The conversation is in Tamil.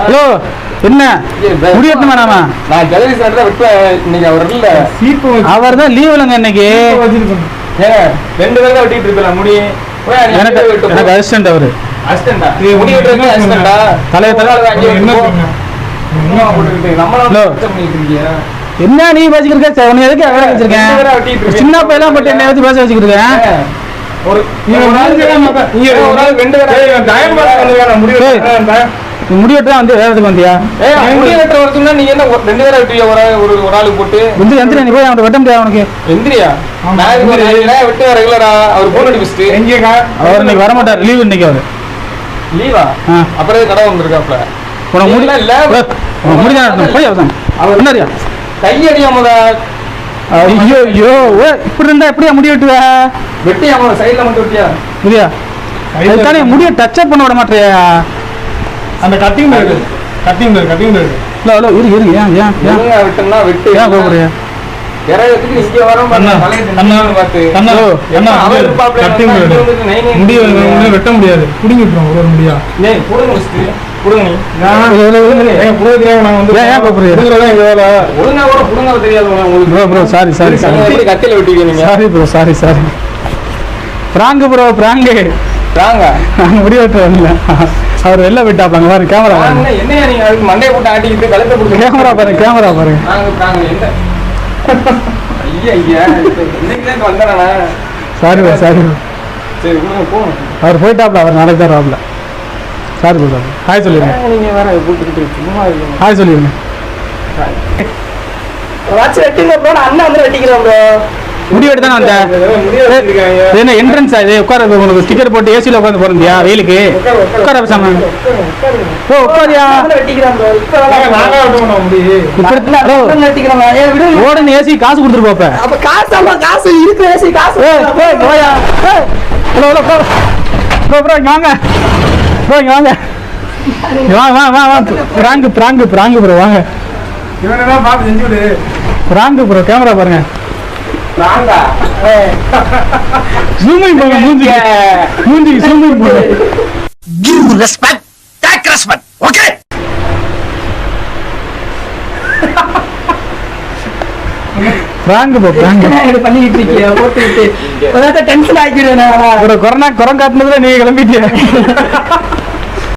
ஹலோ என்ன முடியட்டும் வேணாமா? நான் ஜெகதீஷ் சார் விட்டு இன்னைக்கு அவர் இல்ல அவர் தான் லீவ்லங்க இன்னைக்கு. ரெண்டு பேரும் தான் வெட்டிட்டு இருக்கலாம் முடி. எனக்கு அசிஸ்டன்ட் அவரு. அசிஸ்டன்டா முடி வெட்டுறது அசிஸ்டன்டா தலைய என்ன நீ பேசிக்கிருக்க? உன்னை எதுக்கு அவரை வச்சிருக்கேன்? சின்ன பையெல்லாம் போட்டு என்ன வச்சு பேச வச்சுக்கிருக்கேன். முடிவெட்டா வந்து வேறதுக்கு வந்தியா? முடிவெட்ட வரதுன்னா நீங்க என்ன ரெண்டு பேரும் வெட்டியா? ஒரு ஆளுக்கு போட்டு வந்து எந்திரியா? நீ போய் அவன் வெட்ட முடியாது உனக்கு. எந்திரியா? வெட்டு ரெகுலரா அவர் போன் அடிச்சுட்டு அவர் இன்னைக்கு வர மாட்டார். லீவ் இன்னைக்கு அவரு. லீவா? அப்புறம் கடை வந்திருக்காப்ல. உனக்கு முடியல இல்ல முடிதான் போய் அவன் அவர் என்னறியா கையடியாம. ஐயோ ஐயோ இப்படி இருந்தா எப்படியா முடி வெட்டுவ? வெட்டியா சைட்ல மட்டும் வெட்டியா? முடியா அதுதானே முடிய டச் அப் பண்ண விட மாட்டியா? அந்த கட்டிங் இருக்கு. கட்டிங் இருக்கு. இல்ல ஹலோ இரு இரு. ஏன் ஏன் ஏன் வெட்டனா வெட்டு. ஏன் கோபுரியா? இறயத்துக்கு இங்க வரோம் பண்ண அண்ணா பார்த்து அண்ணா என்ன அவர் கட்டிங் முடி வெட்ட முடியாது. புடிங்கி விட்டுறோம் ஒரு முடியா. டேய் புடுங்க வஸ்து புடுங்க நீ. ஏன் புடுங்க தெரியாம நான் வந்து ஏன் கோபுரியா? புடுங்கறதா இங்க வேற. ஒழுங்கா கூட புடுங்க தெரியாது உங்களுக்கு. ப்ரோ சாரி சாரி சாரி கத்தில வெட்டிங்க நீங்க. Sorry bro sorry sorry. Prank bro prank. பிராங்கா? நாங்க முடி வெட்ட வரல. அவர் வெளில விட்டாப்பாங்க பாரு. கேமரா என்னையா நீங்க அதுக்கு மண்டைய போட்டு ஆட்டிக்கிட்டு கழுத்தை பிடிச்சி கேமரா பாருங்க. கேமரா பாருங்க. Sorry bro sorry. அவர் போயிட்டாப்ல. அவர் நாளைக்கு தான் வராப்ல. Sorry bro. ஹாய் சொல்லிடுங்க. நீங்க வேற கூப்பிட்டு சும்மா ஹாய் சொல்லிடுங்க. அண்ணா வந்து வெட்டிக்கிறோம் ப்ரோ. முடி வெட்டு தானே வந்தேன். என்ன என்ட்ரன்ஸ் இது? உட்கார உங்களுக்கு ஸ்டிக்கர் போட்டு ஏசியில் உட்காந்து போறியா வெயிலுக்கு? உட்கார பேசாம ஓ உட்காரியா? ஓடுன்னு ஏசி காசு கொடுத்துட்டு போப்ப. காசு இருக்கு. ஏசி காசு போயா? வாங்க வாங்க பிராங்கு பிராங்கு பிராங்கு ப்ரோ வாங்க. பிராங்கு ப்ரோ கேமரா பாருங்க. ஜூமிங் போங்க. மூஞ்சிக்கு ஜூமிங் போங்க. Give respect, take respect, okay? Prank போ பிராங்க் பண்ணிட்டு இருக்கியா? போட்டு டென்ஷன் ஆக்கிடுவேன். கொரோனா காட்டுனதுல நீங்க கிளம்பிட்டியா?